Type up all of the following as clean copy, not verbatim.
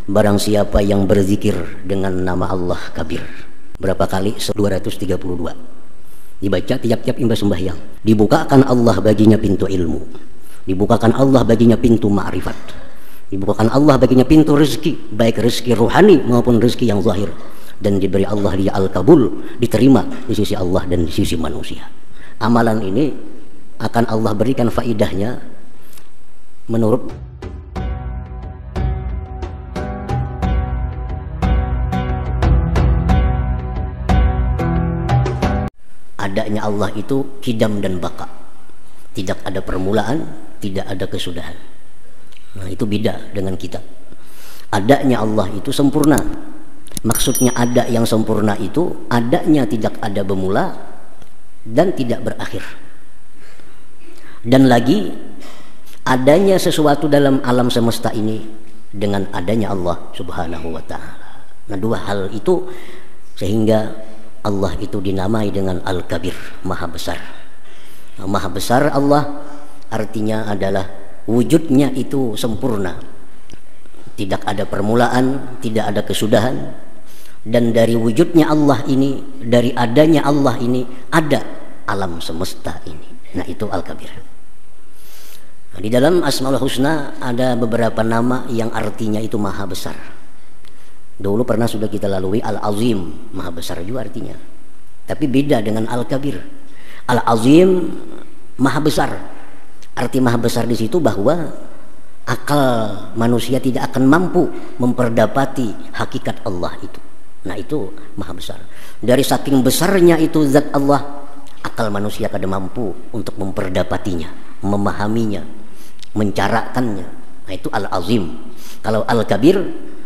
Barang siapa yang berzikir dengan nama Allah Kabir. Berapa kali? 232. Dibaca tiap-tiap imbas sembahyang. Dibukakan Allah baginya pintu ilmu. Dibukakan Allah baginya pintu ma'rifat. Dibukakan Allah baginya pintu rezeki, baik rezeki rohani maupun rezeki yang zahir. Dan diberi Allah dia al-kabul, diterima di sisi Allah dan di sisi manusia. Amalan ini akan Allah berikan faidahnya menurut adanya Allah itu kidam dan baka, tidak ada permulaan, tidak ada kesudahan. Nah, itu beda dengan kita. Adanya Allah itu sempurna. Maksudnya ada yang sempurna itu adanya tidak ada bermula dan tidak berakhir. Dan lagi adanya sesuatu dalam alam semesta ini dengan adanya Allah Subhanahu wa ta'ala. Nah, dua hal itu sehingga Allah itu dinamai dengan Al-Kabir, Maha Besar. Nah, Maha Besar Allah artinya adalah wujudnya itu sempurna, tidak ada permulaan, tidak ada kesudahan. Dan dari wujudnya Allah ini, dari adanya Allah ini, ada alam semesta ini. Nah, itu Al-Kabir. Nah, di dalam Asmaul Husna ada beberapa nama yang artinya itu Maha Besar. Dulu pernah sudah kita lalui Al-Azim, Maha Besar juga artinya. Tapi beda dengan Al-Kabir. Al-Azim, Maha Besar. Arti Maha Besar di situ bahwa akal manusia tidak akan mampu memperdapati hakikat Allah itu. Nah, itu Maha Besar. Dari saking besarnya itu zat Allah, akal manusia kada mampu untuk memperdapatinya, memahaminya, mencarakannya. Nah, itu Al-Azim. Kalau Al-Kabir,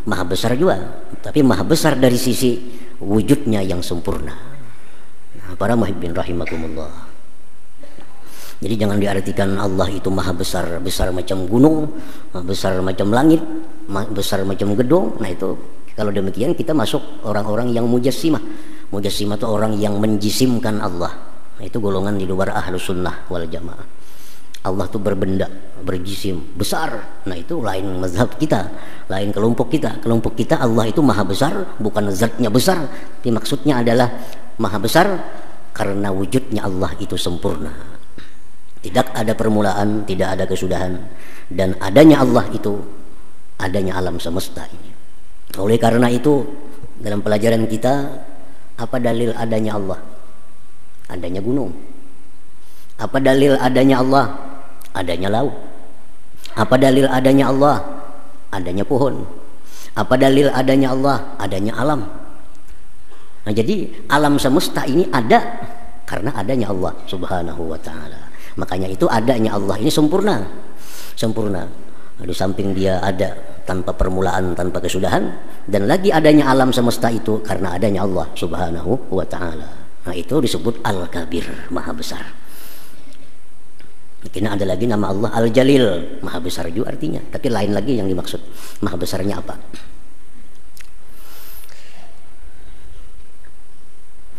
Maha Besar juga, tapi Maha Besar dari sisi wujudnya yang sempurna. Nah, para muhibbin rahimakumullah. Jadi jangan diartikan Allah itu Maha Besar, besar macam gunung, besar macam langit, besar macam gedung. Nah, itu kalau demikian kita masuk orang-orang yang mujassimah. Mujassimah itu orang yang menjisimkan Allah. Nah, itu golongan di luar Ahlus Sunnah wal Jamaah. Allah itu berbenda, berjisim, besar. Nah, itu lain mazhab kita, lain kelompok kita. Kelompok kita Allah itu Maha Besar, bukan zatnya besar, tapi maksudnya adalah Maha Besar karena wujudnya Allah itu sempurna. Tidak ada permulaan, tidak ada kesudahan, dan adanya Allah itu adanya alam semesta ini. Oleh karena itu dalam pelajaran kita, apa dalil adanya Allah? Adanya gunung. Apa dalil adanya Allah? Adanya laut. Apa dalil adanya Allah? Adanya pohon. Apa dalil adanya Allah? Adanya alam. Nah, jadi alam semesta ini ada karena adanya Allah Subhanahu wa ta'ala. Makanya itu adanya Allah ini sempurna. Sempurna. Di samping dia ada tanpa permulaan, tanpa kesudahan, dan lagi adanya alam semesta itu karena adanya Allah Subhanahu wa ta'ala. Nah, itu disebut Al-Kabir, Maha Besar. Mungkin ada lagi nama Allah Al-Jalil, Maha Besar juga artinya, tapi lain lagi yang dimaksud Maha Besarnya apa.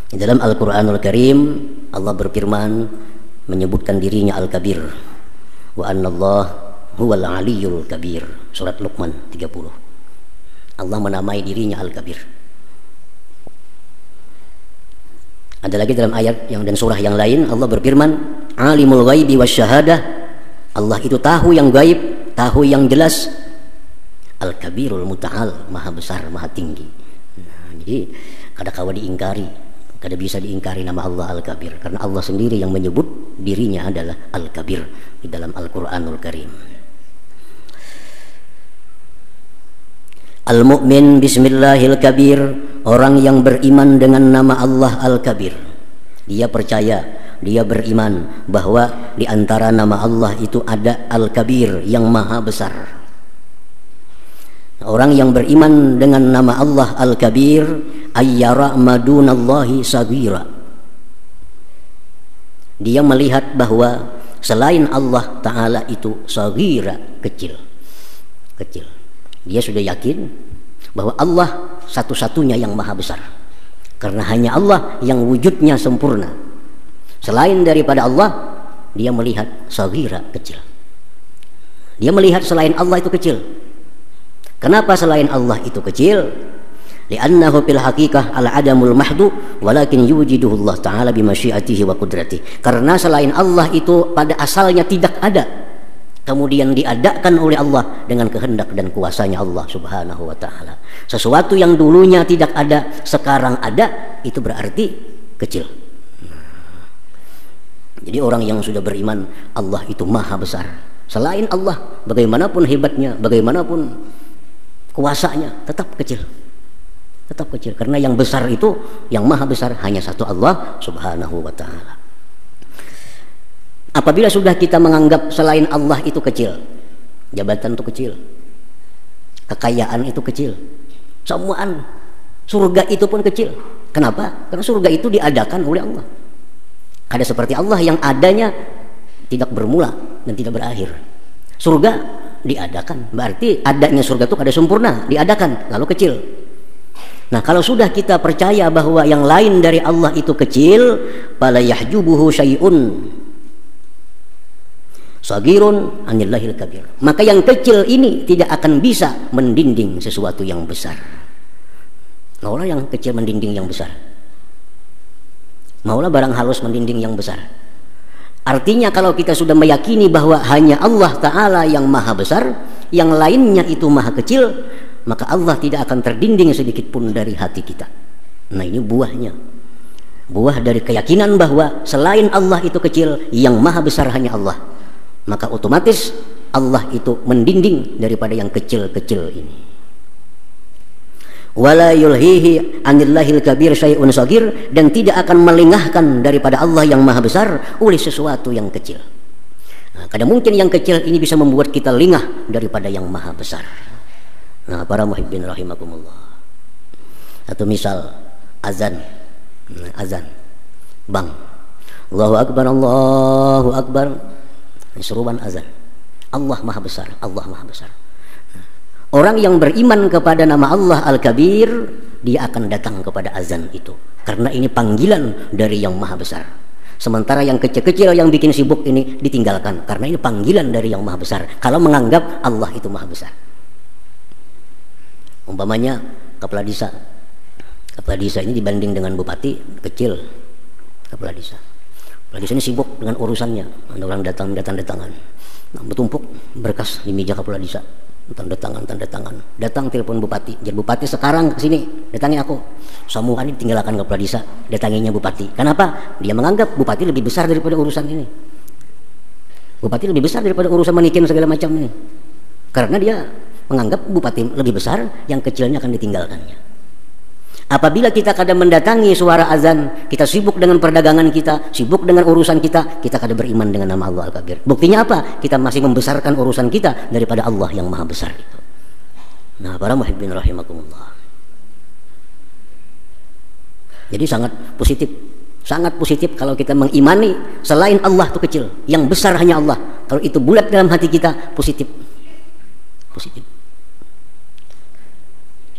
Di dalam Al-Quranul Karim Allah berfirman menyebutkan dirinya Al-Kabir, wa annallah huwal aliyul kabir, surat Luqman 30. Allah menamai dirinya Al-Kabir. Ada lagi dalam ayat yang dan surah yang lain Allah berfirman alimul ghaibi wasyahadah, Allah itu tahu yang gaib, tahu yang jelas. Al-Kabirul Muta'al, Maha Besar, Maha Tinggi. Nah, jadi kada kawa diingkari, kada bisa diingkari nama Allah Al-Kabir, karena Allah sendiri yang menyebut dirinya adalah Al-Kabir di dalam Al-Quranul Karim. Al-mu'min bismillahil kabir, orang yang beriman dengan nama Allah Al-Kabir. Dia percaya, dia beriman bahwa di antara nama Allah itu ada Al-Kabir yang Maha Besar. Orang yang beriman dengan nama Allah Al-Kabir ayyara madunallahi sagira. Dia melihat bahwa selain Allah Ta'ala itu sagira, kecil. Kecil. Dia sudah yakin bahwa Allah satu-satunya yang Maha Besar, karena hanya Allah yang wujudnya sempurna. Selain daripada Allah, dia melihat sagira, kecil. Dia melihat selain Allah itu kecil. Kenapa selain Allah itu kecil? Li'annahu fil haqiqah al-adamul mahdu walakin yujiduhu Allah ta'ala bimasyiatihi wa qudratihi. Karena selain Allah itu pada asalnya tidak ada, kemudian diadakan oleh Allah dengan kehendak dan kuasanya Allah subhanahu wa ta'ala. Sesuatu yang dulunya tidak ada sekarang ada, itu berarti kecil. Jadi orang yang sudah beriman Allah itu maha besar, selain Allah bagaimanapun hebatnya, bagaimanapun kuasanya, tetap kecil, tetap kecil. Karena yang besar itu, yang maha besar hanya satu, Allah subhanahu wa ta'ala. Apabila sudah kita menganggap selain Allah itu kecil, jabatan itu kecil, kekayaan itu kecil, semuaan, surga itu pun kecil. Kenapa? Karena surga itu diadakan oleh Allah. Ada seperti Allah yang adanya tidak bermula dan tidak berakhir. Surga diadakan, berarti adanya surga itu ada sempurna, diadakan, lalu kecil. Nah, kalau sudah kita percaya bahwa yang lain dari Allah itu kecil, fala yahjubuhu syai'un sagirun anillahil kabir, maka yang kecil ini tidak akan bisa mendinding sesuatu yang besar. Maulah yang kecil mendinding yang besar, maulah barang halus mendinding yang besar. Artinya kalau kita sudah meyakini bahwa hanya Allah Ta'ala yang maha besar, yang lainnya itu maha kecil, maka Allah tidak akan terdinding sedikit pun dari hati kita. Nah, ini buahnya, buah dari keyakinan bahwa selain Allah itu kecil, yang maha besar hanya Allah, maka otomatis Allah itu mendinding daripada yang kecil-kecil ini. Wala yulhihi anillahil kabir syai'un sagir, dan tidak akan melengahkan daripada Allah yang maha besar oleh sesuatu yang kecil. Nah, kadang mungkin yang kecil ini bisa membuat kita lengah daripada yang maha besar. Nah, para muhibbin rahimakumullah, atau misal azan, azan bang, Allahu akbar, Allahu akbar, seruan azan, Allah maha besar, Allah maha besar. Orang yang beriman kepada nama Allah Al-Kabir, dia akan datang kepada azan itu, karena ini panggilan dari yang maha besar. Sementara yang kecil-kecil yang bikin sibuk ini ditinggalkan, karena ini panggilan dari yang maha besar, kalau menganggap Allah itu maha besar. Umpamanya kepala desa ini dibanding dengan bupati kecil. Kepala desa ini sibuk dengan urusannya, ada orang datang-datangan, nah, bertumpuk berkas di meja kepala desa, tanda tangan, datang telepon bupati, jadi bupati sekarang kesini, datangi aku, semua ini tinggalkan kepala desa, datanginya bupati. Kenapa? Dia menganggap bupati lebih besar daripada urusan ini, bupati lebih besar daripada urusan manikin segala macam ini, karena dia menganggap bupati lebih besar, yang kecilnya akan ditinggalkannya. Apabila kita kadang mendatangi suara azan, kita sibuk dengan perdagangan kita, sibuk dengan urusan kita, kita kadang beriman dengan nama Allah Al-Kabir. Buktinya apa? Kita masih membesarkan urusan kita daripada Allah yang maha besar itu. Nah, para muhibbin rahimakumullah, jadi sangat positif kalau kita mengimani selain Allah itu kecil, yang besar hanya Allah. Kalau itu bulat dalam hati kita, positif.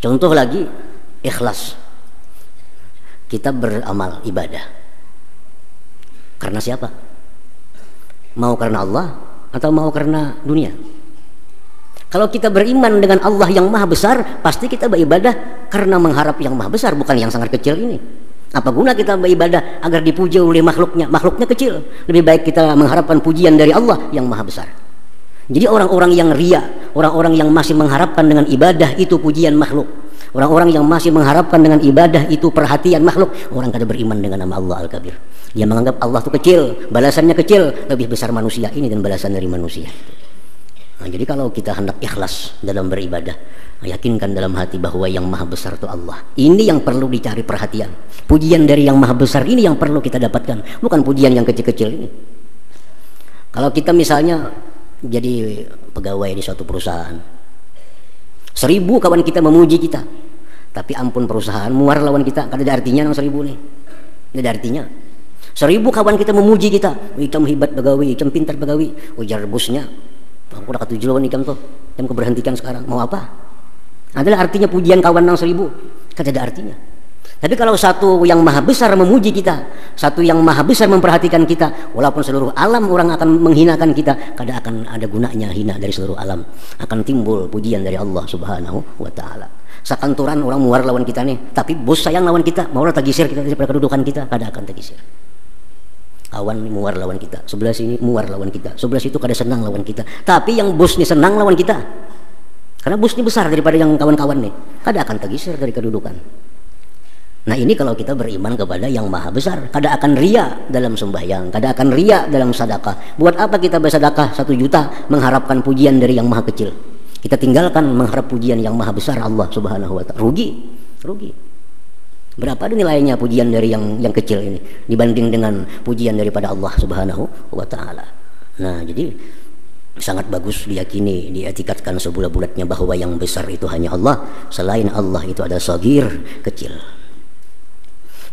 Contoh lagi, ikhlas. Kita beramal ibadah karena siapa? Mau karena Allah atau mau karena dunia? Kalau kita beriman dengan Allah yang maha besar, pasti kita beribadah karena mengharap yang maha besar, bukan yang sangat kecil ini. Apa guna kita beribadah agar dipuji oleh makhluknya? Makhluknya kecil. Lebih baik kita mengharapkan pujian dari Allah yang maha besar. Jadi orang-orang yang ria, orang-orang yang masih mengharapkan dengan ibadah itu pujian makhluk, orang-orang yang masih mengharapkan dengan ibadah itu perhatian makhluk, orang kada beriman dengan nama Allah Al-Kabir. Dia menganggap Allah itu kecil, balasannya kecil, lebih besar manusia ini dan balasan dari manusia. Nah, jadi kalau kita hendak ikhlas dalam beribadah, yakinkan dalam hati bahwa yang maha besar itu Allah. Ini yang perlu dicari perhatian. Pujian dari yang maha besar ini yang perlu kita dapatkan, bukan pujian yang kecil-kecil ini. Kalau kita misalnya jadi pegawai di suatu perusahaan, 1000 kawan kita memuji kita, tapi ampun perusahaan muar lawan kita, kan ada artinya nang 1000 nih, ada artinya. 1000 kawan kita memuji kita, ikam hebat pegawai, ikam pintar pegawai, ujar bosnya, aku udah ketujuh lawan ikam tuh, ikam keberhentikan sekarang, mau apa? Adalah artinya pujian kawan nang 1000, kan ada artinya. Tapi kalau satu yang maha besar memuji kita, satu yang maha besar memperhatikan kita, walaupun seluruh alam orang akan menghinakan kita, kada akan ada gunanya hina dari seluruh alam. Akan timbul pujian dari Allah Subhanahu wa taala. Sakanturan orang muar lawan kita nih, tapi bos sayang lawan kita, mau orang tagisir kita daripada kedudukan kita, kada akan tagisir. Kawan muar lawan kita, sebelah sini muar lawan kita, sebelah situ kada senang lawan kita. Tapi yang bos nih senang lawan kita. Karena bos ini besar daripada yang kawan-kawan nih, kada akan tagisir dari kedudukan. Nah ini kalau kita beriman kepada yang maha besar, kada akan ria dalam sembahyang, kada akan ria dalam sedekah. Buat apa kita bersedekah 1 juta mengharapkan pujian dari yang maha kecil? Kita tinggalkan mengharap pujian yang maha besar Allah Subhanahu wa taala. Rugi. Berapa nilainya pujian dari yang kecil ini dibanding dengan pujian daripada Allah Subhanahu wa taala. Nah, jadi sangat bagus diyakini, dietikatkan sebulat-bulatnya bahwa yang besar itu hanya Allah, selain Allah itu ada sagir, kecil.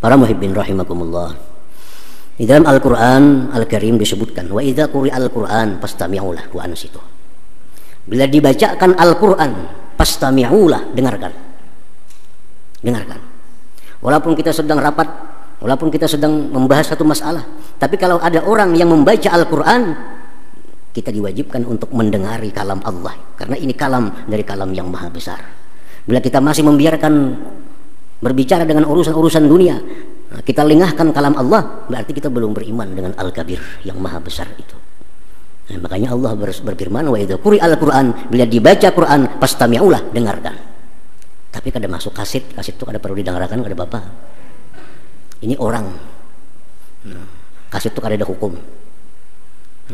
Para muhibbin rahimakumullah. Di dalam Al-Qur'an Al-Karim disebutkan, wa idza quri'al Qur'an fastami'u lahu wa ansitu. Bila dibacakan Al-Qur'an, fastami'u lahu, dengarkan. Walaupun kita sedang rapat, walaupun kita sedang membahas satu masalah, tapi kalau ada orang yang membaca Al-Qur'an, kita diwajibkan untuk mendengari kalam Allah, karena ini kalam dari kalam yang maha besar. Bila kita masih membiarkan berbicara dengan urusan-urusan dunia, kita lengahkan kalam Allah, berarti kita belum beriman dengan Al-Kabir yang maha besar itu. Nah, makanya Allah berfirman, wa idza quri'al Qur'an, bila dibaca Quran fastami'ulah, dengarkan. Tapi kada masuk kaset itu kada perlu didengarkan, kada apa-apa. Ini orang. Kaset itu kada ada hukum.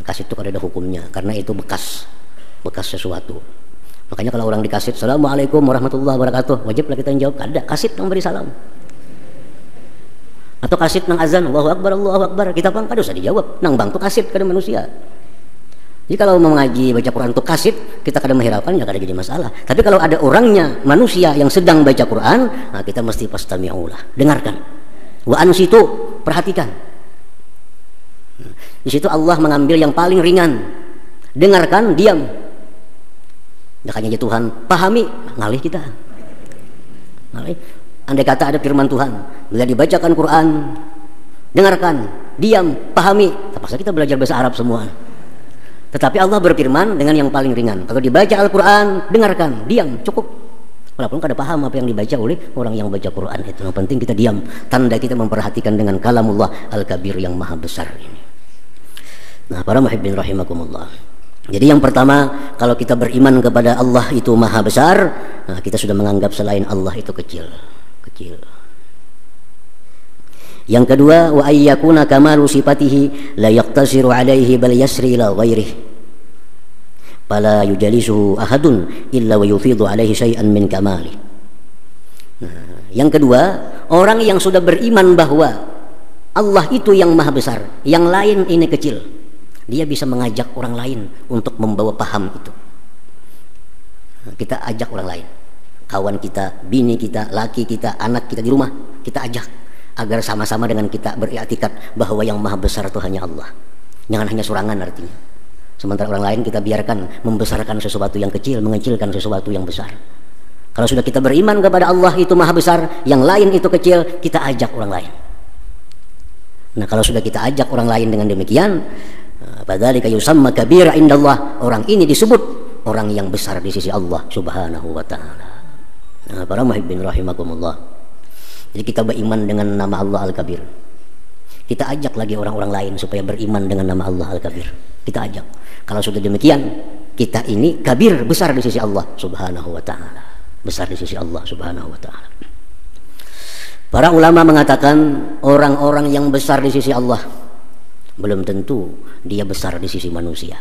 Kaset itu kada ada hukumnya, karena itu bekas sesuatu. Makanya kalau orang dikasih Assalamualaikum warahmatullahi wabarakatuh, wajiblah kita jawab, kada kasih nang beri salam. Atau kasih nang azan Allahu Akbar, kita pang kada usah dijawab, nang bang tu kasih kada manusia. Jadi kalau mengaji baca Quran tu kasih, kita kada menghiraukan, ya kada jadi masalah. Tapi kalau ada orangnya manusia yang sedang baca Quran, nah kita mesti fastami'ulah, dengarkan. Wa ansitu, perhatikan. Di situ Allah mengambil yang paling ringan. Dengarkan, diam. Makanya Tuhan pahami, ngalih kita. Ngalih. Andai kata ada firman Tuhan, bila dibacakan Quran, dengarkan, diam, pahami, terpaksa kita belajar bahasa Arab semua. Tetapi Allah berfirman dengan yang paling ringan. Kalau dibaca Al-Quran, dengarkan, diam, cukup. Walaupun kada paham apa yang dibaca oleh orang yang baca Quran itu, yang penting kita diam, tanda kita memperhatikan dengan kalamullah Al-Kabir yang maha besar ini. Nah, para muhibbin rahimakumullah. Jadi yang pertama, kalau kita beriman kepada Allah itu maha besar, nah kita sudah menganggap selain Allah itu kecil. Yang kedua, wa ayyakuna kamalu sifatihi la yaqtasiru alaihi bal yasri ila ghairihi fala yujalisuhu ahadun illa wa yufidu alaihi syai'an min kamali. Nah, yang kedua, orang yang sudah beriman bahwa Allah itu yang maha besar, yang lain ini kecil, dia bisa mengajak orang lain untuk membawa paham itu. Kita ajak orang lain, kawan kita, bini kita, laki kita, anak kita di rumah, kita ajak agar sama-sama dengan kita beriktikad bahwa yang maha besar itu hanya Allah. Jangan hanya surangan artinya. Sementara orang lain kita biarkan membesarkan sesuatu yang kecil, mengecilkan sesuatu yang besar. Kalau sudah kita beriman kepada Allah itu maha besar, yang lain itu kecil, kita ajak orang lain. Nah, kalau sudah kita ajak orang lain dengan demikian, fadzalika yusamma kabira indallah, orang ini disebut orang yang besar di sisi Allah Subhanahu wa taala. Nah, para muhibbin rahimakumullah. Jadi kita beriman dengan nama Allah Al-Kabir. Kita ajak lagi orang-orang lain supaya beriman dengan nama Allah Al-Kabir. Kita ajak. Kalau sudah demikian, kita ini kabir, besar di sisi Allah Subhanahu wa taala. Besar di sisi Allah Subhanahu wa taala. Para ulama mengatakan orang-orang yang besar di sisi Allah belum tentu dia besar di sisi manusia.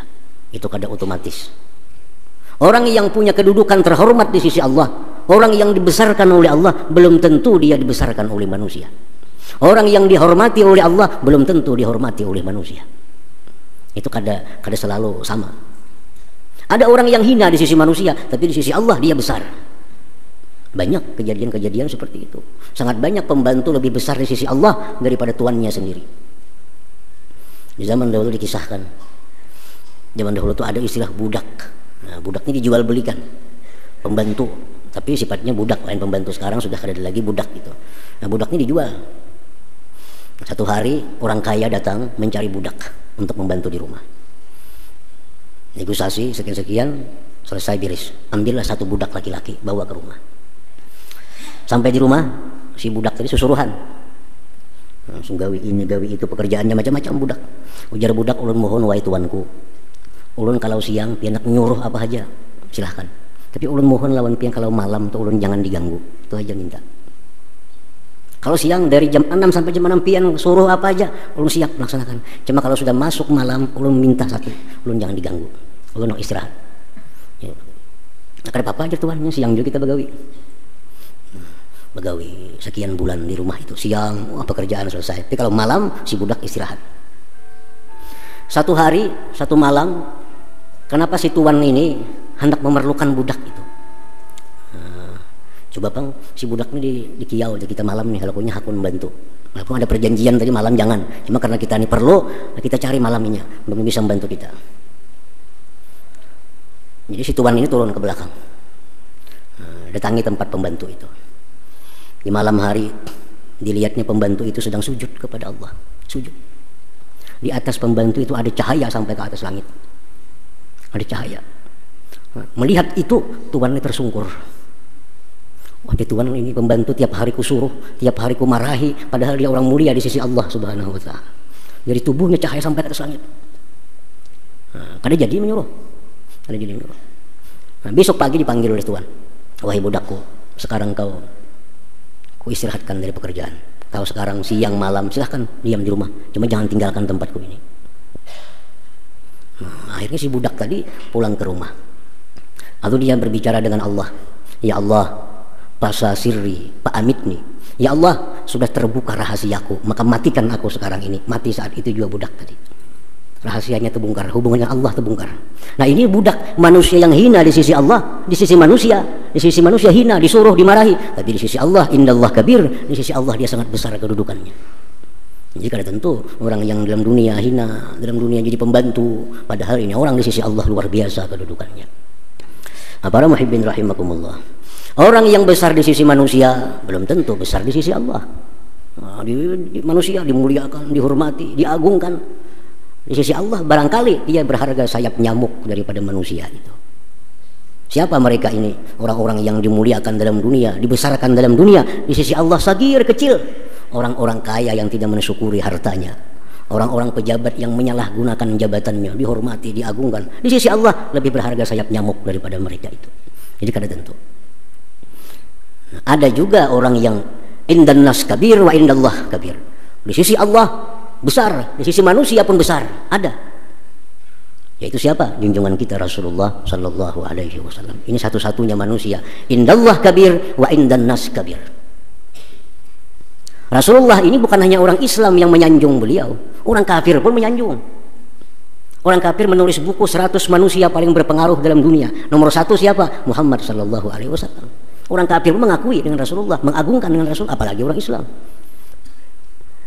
Itu kada otomatis. Orang yang punya kedudukan terhormat di sisi Allah, orang yang dibesarkan oleh Allah, belum tentu dia dibesarkan oleh manusia. Orang yang dihormati oleh Allah belum tentu dihormati oleh manusia. Itu kada selalu sama. Ada orang yang hina di sisi manusia, tapi di sisi Allah dia besar. Banyak kejadian-kejadian seperti itu. Sangat banyak pembantu lebih besar di sisi Allah daripada tuannya sendiri. Di zaman dahulu dikisahkan, zaman dahulu itu ada istilah budak. Nah, budak ini dijual belikan. Pembantu tapi sifatnya budak, lain pembantu. Sekarang sudah ada lagi budak gitu. Nah, budak ini dijual. Satu hari orang kaya datang mencari budak untuk membantu di rumah. Negosiasi sekian-sekian, selesai beres. Ambillah satu budak laki-laki, bawa ke rumah. Sampai di rumah, si budak tadi susuruhan. Langsung gawi ini, gawi itu, pekerjaannya macam-macam budak. Ujar budak, ulun mohon wahai tuanku. Ulun kalau siang pianak nyuruh apa aja, silahkan. Tapi ulun mohon lawan pian kalau malam tuh ulun jangan diganggu. Itu aja minta. Kalau siang dari jam 6 sampai jam 6 pian suruh apa aja, ulun siap melaksanakan. Cuma kalau sudah masuk malam, ulun minta satu, ulun jangan diganggu. Ulun mau istirahat. Ya. Nah, kada apa-apa aja tuan, siang juga kita begawi. Begawi sekian bulan di rumah itu. Siang, pekerjaan selesai. Tapi kalau malam, si budak istirahat. Satu hari, satu malam, kenapa si tuan ini hendak memerlukan budak itu? Nah, coba bang, si budak ini di kiau aja kita malam nih, kalau punya hakun membantu. Walaupun ada perjanjian tadi malam jangan. Cuma karena kita ini perlu, kita cari malam ini, belum bisa membantu kita. Jadi si tuan ini turun ke belakang, datangi tempat pembantu itu. Di malam hari dilihatnya pembantu itu sedang sujud kepada Allah, sujud. Di atas pembantu itu ada cahaya sampai ke atas langit, ada cahaya. Melihat itu tuan ini tersungkur. Wah, tuan ini pembantu tiap hari ku suruh, tiap hari ku marahi, padahal dia orang mulia di sisi Allah Subhanahu wa taala. Dari tubuhnya cahaya sampai ke atas langit. Kada jadi menyuruh. Kada jadi menyuruh. Besok pagi dipanggil oleh tuan. Wahai budakku, sekarang kau ku istirahatkan dari pekerjaan. Kau sekarang siang malam silahkan diam di rumah, cuma jangan tinggalkan tempatku ini. Akhirnya si budak tadi pulang ke rumah. Lalu dia berbicara dengan Allah. Ya Allah, pasa sirri, pa'amitni. Ya Allah, sudah terbuka rahasiaku, maka matikan aku sekarang ini. Mati saat itu juga budak tadi. Rahasianya terbongkar, hubungannya Allah terbongkar. Nah, ini budak manusia yang hina di sisi Allah, di sisi manusia hina, disuruh, dimarahi. Tapi di sisi Allah, indallah kabir, di sisi Allah dia sangat besar kedudukannya. Jadi kada tentu orang yang dalam dunia hina, dalam dunia jadi pembantu, padahal ini orang di sisi Allah luar biasa kedudukannya. Nah, para muhibbin rahimakumullah, orang yang besar di sisi manusia belum tentu besar di sisi Allah. Nah, di manusia dimuliakan, dihormati, diagungkan. Di sisi Allah barangkali dia berharga sayap nyamuk daripada manusia itu. Siapa mereka ini? Orang-orang yang dimuliakan dalam dunia, dibesarkan dalam dunia. Di sisi Allah sagir, kecil. Orang-orang kaya yang tidak mensyukuri hartanya. Orang-orang pejabat yang menyalahgunakan jabatannya, dihormati, diagungkan. Di sisi Allah lebih berharga sayap nyamuk daripada mereka itu. Jadi kada tentu. Ada juga orang yang indan nas kabir wa indallah kabir. Di sisi Allah besar, di sisi manusia pun besar, ada. Yaitu siapa? Junjungan kita Rasulullah sallallahu alaihi wasallam. Ini satu-satunya manusia. Indallah kabir wa indan nas kabir. Rasulullah ini bukan hanya orang Islam yang menyanjung beliau, orang kafir pun menyanjung. Orang kafir menulis buku 100 manusia paling berpengaruh dalam dunia. Nomor 1 siapa? Muhammad sallallahu alaihi wasallam. Orang kafir pun mengakui dengan Rasulullah, mengagungkan dengan Rasul, apalagi orang Islam.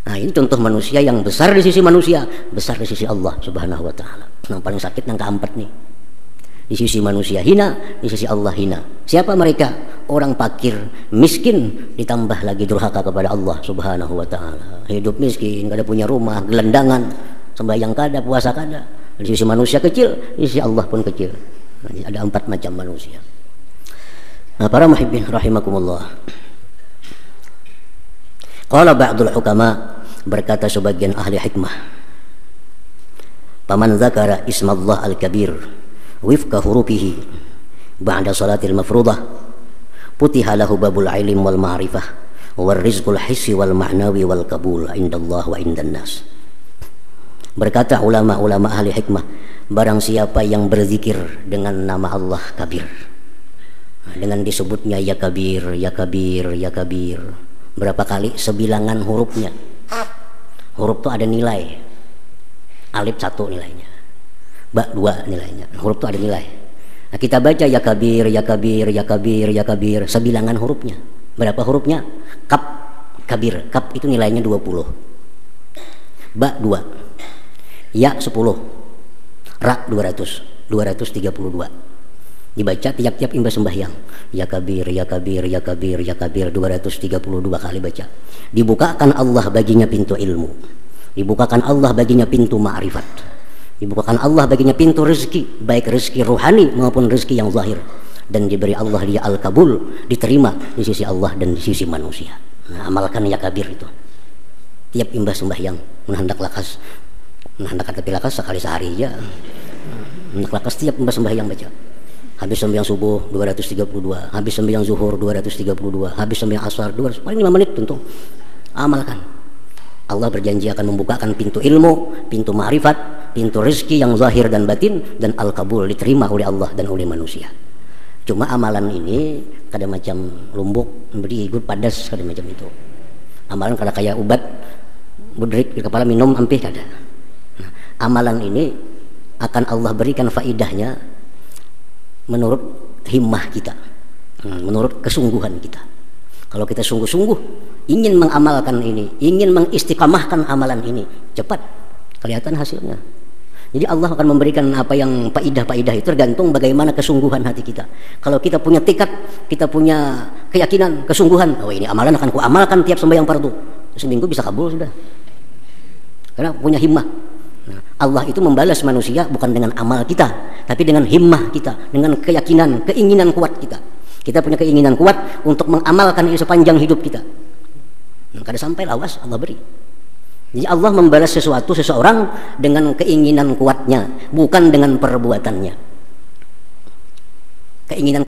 Nah, ini contoh manusia yang besar di sisi manusia, besar di sisi Allah Subhanahu wa taala. Yang paling sakit yang keempat nih. Di sisi manusia hina, di sisi Allah hina. Siapa mereka? Orang fakir, miskin, ditambah lagi durhaka kepada Allah Subhanahu wa taala. Hidup miskin, kada punya rumah, gelandangan, sembahyang kada, puasa kada. Di sisi manusia kecil, di sisi Allah pun kecil. Nah, ada 4 macam manusia. Nah, para muhibbin rahimakumullah. Qala ba'dul hukama, berkata sebagian ahli hikmah, paman zakara ismallah al-kabir wifqa hurufihi ba'da salatil mafruḍah putiha lahu babul ilm wal ma'rifah wal rizqul hissi wal ma'nawi wal qabul indallah wa indan nas. Berkata ulama-ulama ahli hikmah, barang siapa yang berzikir dengan nama Allah kabir, dengan disebutnya ya kabir, ya kabir, ya kabir, berapa kali? Sebilangan hurufnya. Huruf itu ada nilai. Alif 1 nilainya, ba 2 nilainya. Huruf itu ada nilai. Nah, kita baca ya kabir, ya kabir, ya kabir, ya kabir, sebilangan hurufnya. Berapa hurufnya? Kap, kabir. Kap itu nilainya 20. Ba 2. Ya 10. Ra 200. 232. Dibaca tiap-tiap imbas sembahyang. Ya kabir, ya kabir, ya kabir, ya kabir 232 kali baca. Dibukakan Allah baginya pintu ilmu. Dibukakan Allah baginya pintu ma'rifat. Dibukakan Allah baginya pintu rezeki, baik rezeki rohani maupun rezeki yang zahir. Dan diberi Allah dia al-kabul, diterima di sisi Allah dan di sisi manusia. Nah, amalkan ya kabir itu. Tiap imbas sembahyang, menghendak lakas tapi lakas sekali sehari aja. Hendak lakas tiap imbas sembahyang baca. Habis sembahyang subuh 232, habis sembahyang zuhur 232, habis sembahyang asar 200, paling 5 menit tentu. Amalkan. Allah berjanji akan membukakan pintu ilmu, pintu ma'rifat, pintu rezeki yang zahir dan batin, dan al-kabul, diterima oleh Allah dan oleh manusia. Cuma amalan ini kadang macam lumbuk, beri ikut padas, kadang macam itu. Amalan kada kayak ubat budrik di kepala minum ampih kada. Nah, amalan ini akan Allah berikan faidahnya menurut himmah kita, menurut kesungguhan kita. Kalau kita sungguh-sungguh ingin mengamalkan ini, ingin mengistiqamahkan amalan ini, cepat kelihatan hasilnya. Jadi Allah akan memberikan apa yang faidah-faidah itu tergantung bagaimana kesungguhan hati kita. Kalau kita punya tekad, kita punya keyakinan, kesungguhan, oh ini amalan akan ku amalkan tiap sembahyang fardu, seminggu bisa kabul sudah. Karena punya himmah. Nah, Allah itu membalas manusia bukan dengan amal kita, tapi dengan himmah kita, dengan keyakinan, keinginan kuat kita. Kita punya keinginan kuat untuk mengamalkan ini sepanjang hidup kita. Nah, kada sampai lawas Allah beri. Jadi Allah membalas seseorang dengan keinginan kuatnya, bukan dengan perbuatannya. Keinginan